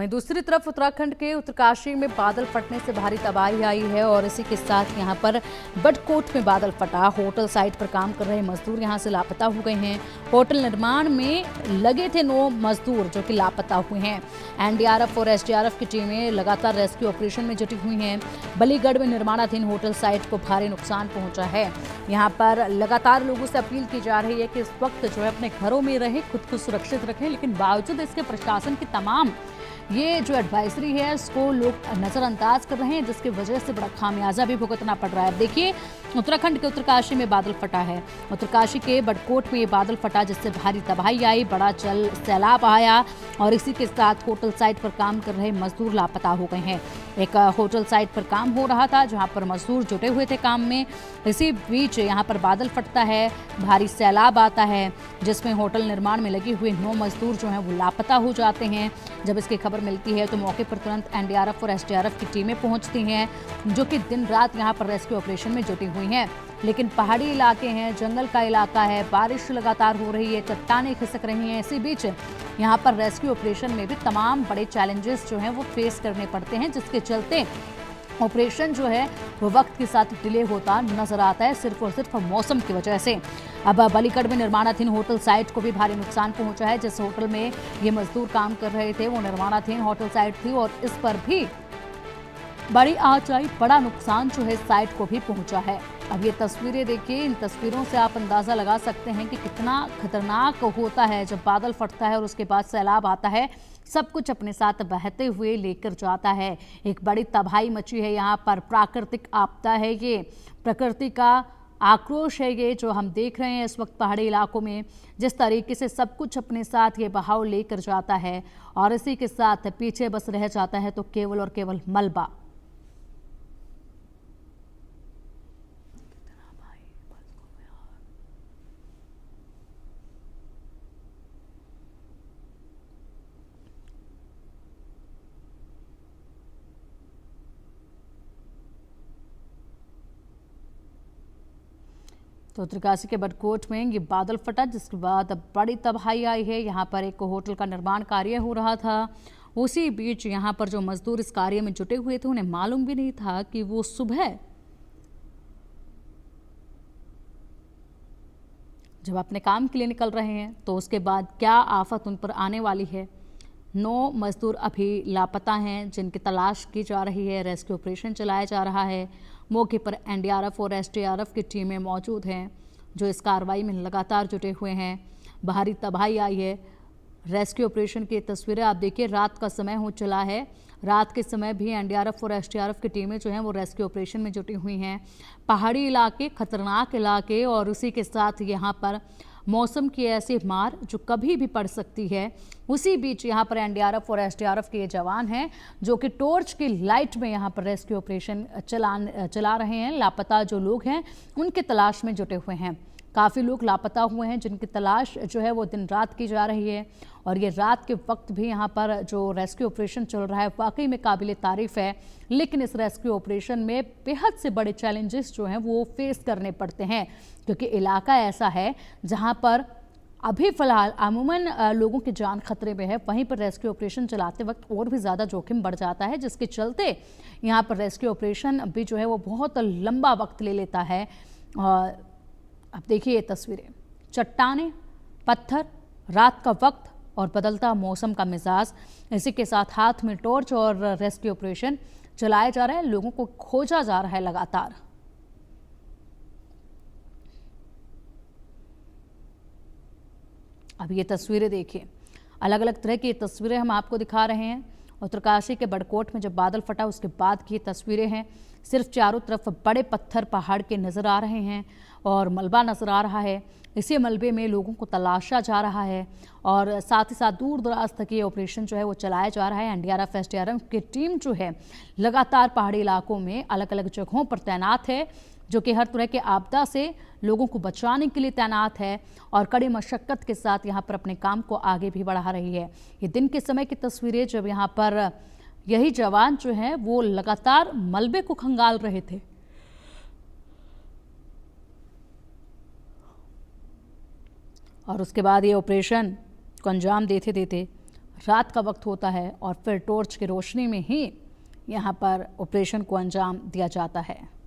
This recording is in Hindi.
वहीं दूसरी तरफ उत्तराखंड के उत्तरकाशी में बादल फटने से भारी तबाही आई है और इसी के साथ यहां पर बडकोट में बादल फटा। होटल साइट पर काम कर रहे मजदूर यहां से लापता हो गए हैं। होटल निर्माण में लगे थे 9 मजदूर जो कि लापता हुए हैं। एनडीआरएफ और एसडीआरएफ की टीमें लगातार रेस्क्यू ऑपरेशन में जुटी हुई हैं। बलीगढ़ में निर्माणाधीन होटल साइट को भारी नुकसान पहुंचा है। यहाँ पर लगातार लोगों से अपील की जा रही है कि इस वक्त जो है अपने घरों में रहें, खुद को सुरक्षित रखें, लेकिन बावजूद इसके प्रशासन की तमाम ये जो एडवाइजरी है इसको लोग नजरअंदाज कर रहे हैं, जिसकी वजह से बड़ा खामियाजा भी भुगतना पड़ रहा है। देखिए, उत्तराखंड के उत्तरकाशी में बादल फटा है। उत्तरकाशी के बडकोट में ये बादल फटा जिससे भारी तबाही आई, बड़ा जल सैलाब आया और इसी के साथ होटल साइट पर काम कर रहे मजदूर लापता हो गए हैं। एक होटल साइट पर काम हो रहा था जहां पर मजदूर जुटे हुए थे काम में। इसी बीच यहां पर बादल फटता है, भारी सैलाब आता है जिसमें होटल निर्माण में लगे हुए 9 मजदूर जो हैं वो लापता हो जाते हैं। जब इसकी खबर मिलती है तो मौके पर तुरंत एनडीआरएफ और एसडीआरएफ की टीमें पहुंचती हैं, जो कि दिन रात यहां पर रेस्क्यू ऑपरेशन में जुटी हुई हैं। लेकिन पहाड़ी इलाके हैं, जंगल का इलाका है, बारिश लगातार हो रही है, चट्टानें खिसक रही हैं। इसी बीच यहाँ पर रेस्क्यू ऑपरेशन में भी तमाम बड़े चैलेंजेस जो हैं वो फेस करने पड़ते हैं, जिसके चलते ऑपरेशन जो है वो वक्त के साथ डिले होता नजर आता है, सिर्फ और सिर्फ मौसम की वजह से। अब बलीगढ़ में निर्माणाधीन होटल साइट को भी भारी नुकसान पहुंचा है। जिस होटल में ये मजदूर काम कर रहे थे वो निर्माणाधीन होटल साइट थी और इस पर भी बड़ी आंच आई, बड़ा नुकसान जो है साइट को भी पहुंचा है। अब ये तस्वीरें देखिए, इन तस्वीरों से आप अंदाजा लगा सकते हैं कि कितना खतरनाक होता है जब बादल फटता है और उसके बाद सैलाब आता है, सब कुछ अपने साथ बहते हुए लेकर जाता है। एक बड़ी तबाही मची है यहाँ पर, प्राकृतिक आपदा है ये, प्रकृति का आक्रोश है ये जो हम देख रहे हैं इस वक्त पहाड़ी इलाकों में। जिस तरीके से सब कुछ अपने साथ ये बहाव लेकर जाता है और इसी के साथ पीछे बस रह जाता है तो केवल और केवल मलबा। तो उत्तरकाशी के बडकोट में ये बादल फटा जिसके बाद अब बड़ी तबाही आई है। यहाँ पर एक होटल का निर्माण कार्य हो रहा था, उसी बीच यहाँ पर जो मजदूर इस कार्य में जुटे हुए थे उन्हें मालूम भी नहीं था कि वो सुबह जब अपने काम के लिए निकल रहे हैं तो उसके बाद क्या आफत उन पर आने वाली है। 9 मजदूर अभी लापता हैं जिनकी तलाश की जा रही है, रेस्क्यू ऑपरेशन चलाया जा रहा है। मौके पर एनडीआरएफ और एसडीआरएफ की टीमें मौजूद हैं जो इस कार्रवाई में लगातार जुटे हुए हैं। भारी तबाही आई है। रेस्क्यू ऑपरेशन की तस्वीरें आप देखिए, रात का समय हो चला है, रात के समय भी एनडीआरएफ और एसडीआरएफ की टीमें जो हैं वो रेस्क्यू ऑपरेशन में जुटी हुई हैं। पहाड़ी इलाके, खतरनाक इलाके और उसी के साथ यहाँ पर मौसम की ऐसी मार जो कभी भी पड़ सकती है। उसी बीच यहाँ पर एनडीआरएफ और एसडीआरएफ के ये जवान हैं जो कि टॉर्च की लाइट में यहाँ पर रेस्क्यू ऑपरेशन चला रहे हैं। लापता जो लोग हैं उनकी तलाश में जुटे हुए हैं। काफ़ी लोग लापता हुए हैं जिनकी तलाश जो है वो दिन रात की जा रही है और ये रात के वक्त भी यहाँ पर जो रेस्क्यू ऑपरेशन चल रहा है वाकई में काबिल तारीफ है। लेकिन इस रेस्क्यू ऑपरेशन में बेहद से बड़े चैलेंजेस जो हैं वो फेस करने पड़ते हैं, क्योंकि इलाका ऐसा है जहाँ पर अभी फ़िलहाल अमूमन लोगों की जान खतरे में है। वहीं पर रेस्क्यू ऑपरेशन चलाते वक्त और भी ज़्यादा जोखिम बढ़ जाता है, जिसके चलते यहाँ पर रेस्क्यू ऑपरेशन भी जो है वो बहुत लंबा वक्त ले लेता है। अब देखिए ये तस्वीरें, चट्टानें, पत्थर, रात का वक्त और बदलता मौसम का मिजाज, इसी के साथ हाथ में टॉर्च और रेस्क्यू ऑपरेशन चलाया जा रहा है। लोगों को खोजा जा रहा है लगातार। अब ये तस्वीरें देखिए, अलग अलग तरह की तस्वीरें हम आपको दिखा रहे हैं। उत्तरकाशी के बडकोट में जब बादल फटा उसके बाद की तस्वीरें हैं। सिर्फ चारों तरफ बड़े पत्थर पहाड़ के नज़र आ रहे हैं और मलबा नज़र आ रहा है। इसी मलबे में लोगों को तलाशा जा रहा है और साथ ही साथ दूर दराज तक ये ऑपरेशन जो है वो चलाया जा रहा है। एनडीआरएफ एसडीआरएफ की टीम जो है लगातार पहाड़ी इलाकों में अलग अलग जगहों पर तैनात है, जो कि हर तरह के आपदा से लोगों को बचाने के लिए तैनात है और कड़ी मशक्कत के साथ यहाँ पर अपने काम को आगे भी बढ़ा रही है। ये दिन के समय की तस्वीरें जब यहाँ पर यही जवान जो हैं वो लगातार मलबे को खंगाल रहे थे। और उसके बाद ये ऑपरेशन को अंजाम देते देते रात का वक्त होता है और फिर टॉर्च की रोशनी में ही यहाँ पर ऑपरेशन को अंजाम दिया जाता है।